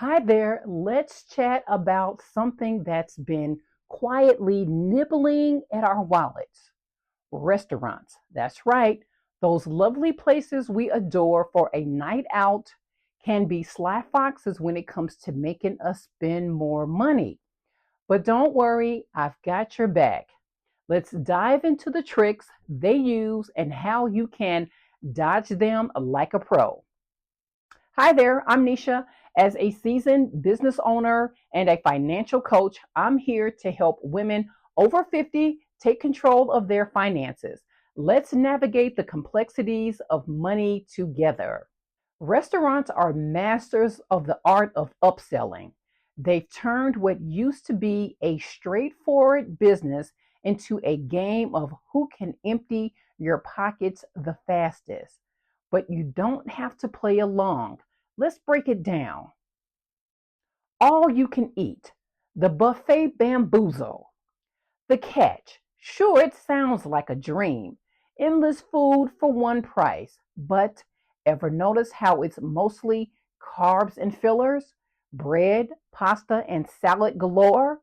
Hi there. Let's chat about something that's been quietly nibbling at our wallets. Restaurants. That's right. Those lovely places we adore for a night out can be sly foxes when it comes to making us spend more money. But don't worry, I've got your back. Let's dive into the tricks they use and how you can dodge them like a pro. Hi there, I'm Nisha. As a seasoned business owner and a financial coach, I'm here to help women over 50 take control of their finances. Let's navigate the complexities of money together. Restaurants are masters of the art of upselling. They've turned what used to be a straightforward business into a game of who can empty your pockets the fastest. But you don't have to play along. Let's break it down. All you can eat, the buffet bamboozle. The catch, sure, it sounds like a dream. Endless food for one price. But ever notice how it's mostly carbs and fillers? Bread, pasta, and salad galore?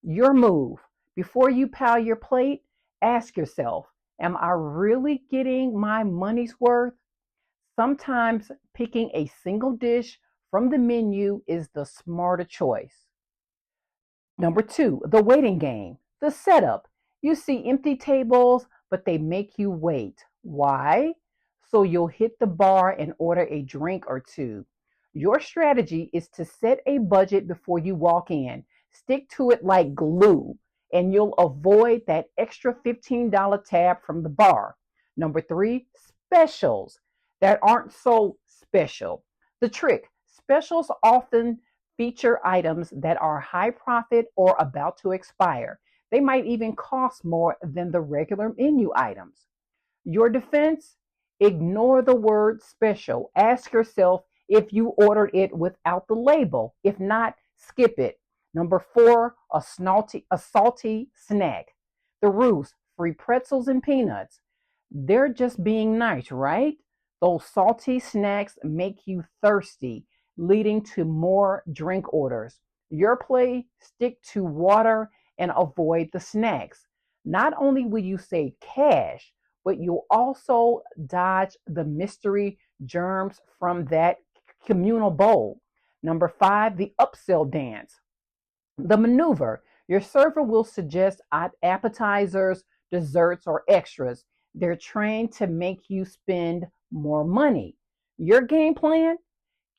Your move. Before you pile your plate, ask yourself, am I really getting my money's worth? Sometimes picking a single dish from the menu is the smarter choice. Number two, the waiting game, the setup. You see empty tables, but they make you wait. Why? So you'll hit the bar and order a drink or two. Your strategy is to set a budget before you walk in. Stick to it like glue, and you'll avoid that extra $15 tab from the bar. Number three, specials that aren't so special. The trick, specials often feature items that are high profit or about to expire. They might even cost more than the regular menu items. Your defense? Ignore the word special. Ask yourself if you ordered it without the label. If not, skip it. Number four, a salty snack. The ruse, free pretzels and peanuts. They're just being nice, right? Those salty snacks make you thirsty, leading to more drink orders. Your play, stick to water and avoid the snacks. Not only will you save cash, but you'll also dodge the mystery germs from that communal bowl. Number five, the upsell dance. The maneuver, your server will suggest appetizers, desserts, or extras. They're trained to make you spend more money. Your game plan?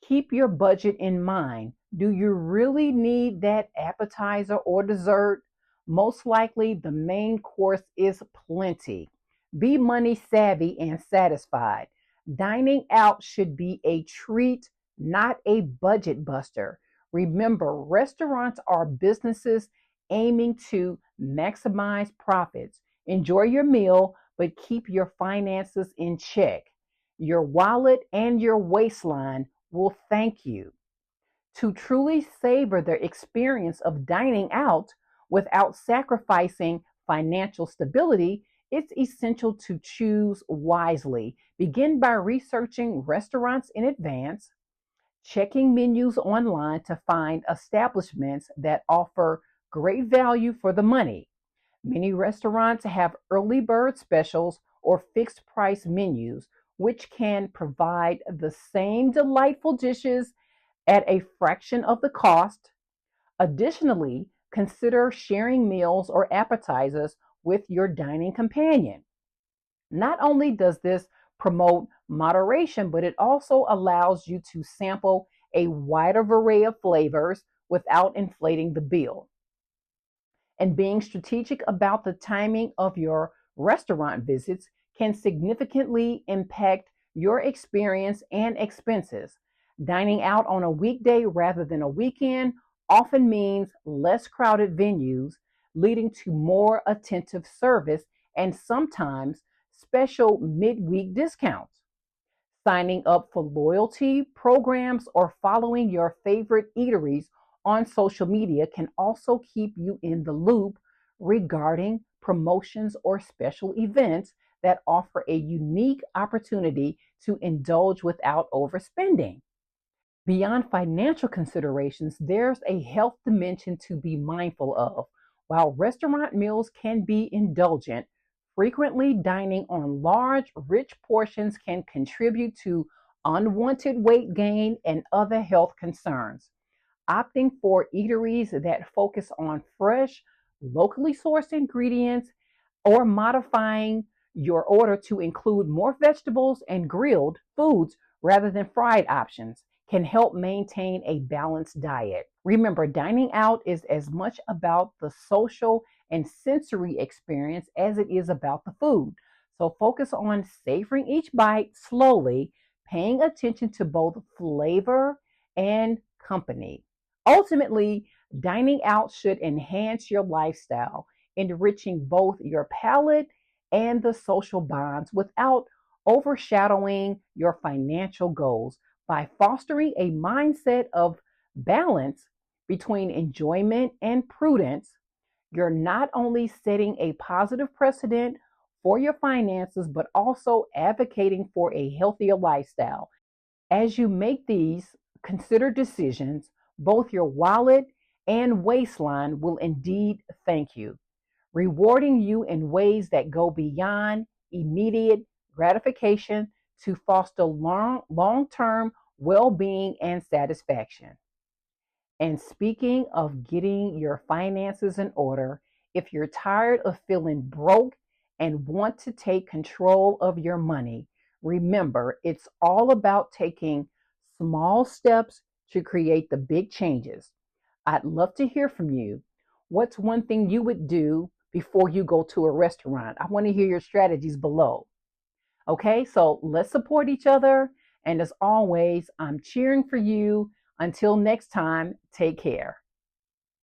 Keep your budget in mind. Do you really need that appetizer or dessert? Most likely, the main course is plenty. Be money savvy and satisfied. Dining out should be a treat, not a budget buster. Remember, restaurants are businesses aiming to maximize profits. Enjoy your meal, but keep your finances in check. Your wallet and your waistline will thank you. To truly savor the experience of dining out without sacrificing financial stability, it's essential to choose wisely. Begin by researching restaurants in advance, checking menus online to find establishments that offer great value for the money. Many restaurants have early bird specials or fixed price menus, which can provide the same delightful dishes at a fraction of the cost. Additionally, consider sharing meals or appetizers with your dining companion. Not only does this promote moderation, but it also allows you to sample a wider array of flavors without inflating the bill. And being strategic about the timing of your restaurant visits can significantly impact your experience and expenses. Dining out on a weekday rather than a weekend often means less crowded venues, leading to more attentive service and sometimes special midweek discounts. Signing up for loyalty programs or following your favorite eateries on social media can also keep you in the loop regarding promotions or special events that offer a unique opportunity to indulge without overspending. Beyond financial considerations, there's a health dimension to be mindful of. While restaurant meals can be indulgent, frequently dining on large, rich portions can contribute to unwanted weight gain and other health concerns. Opting for eateries that focus on fresh, locally sourced ingredients or modifying your order to include more vegetables and grilled foods rather than fried options can help maintain a balanced diet. Remember, dining out is as much about the social and sensory experience as it is about the food. So focus on savoring each bite slowly, paying attention to both flavor and company. Ultimately, dining out should enhance your lifestyle, enriching both your palate and the social bonds without overshadowing your financial goals. By fostering a mindset of balance between enjoyment and prudence, you're not only setting a positive precedent for your finances, but also advocating for a healthier lifestyle. As you make these considered decisions, both your wallet and waistline will indeed thank you, rewarding you in ways that go beyond immediate gratification to foster long term well being and satisfaction. And speaking of getting your finances in order, if you're tired of feeling broke and want to take control of your money, remember it's all about taking small steps to create the big changes. I'd love to hear from you. What's one thing you would do before you go to a restaurant? I want to hear your strategies below. Okay, so let's support each other. And as always, I'm cheering for you. Until next time, take care.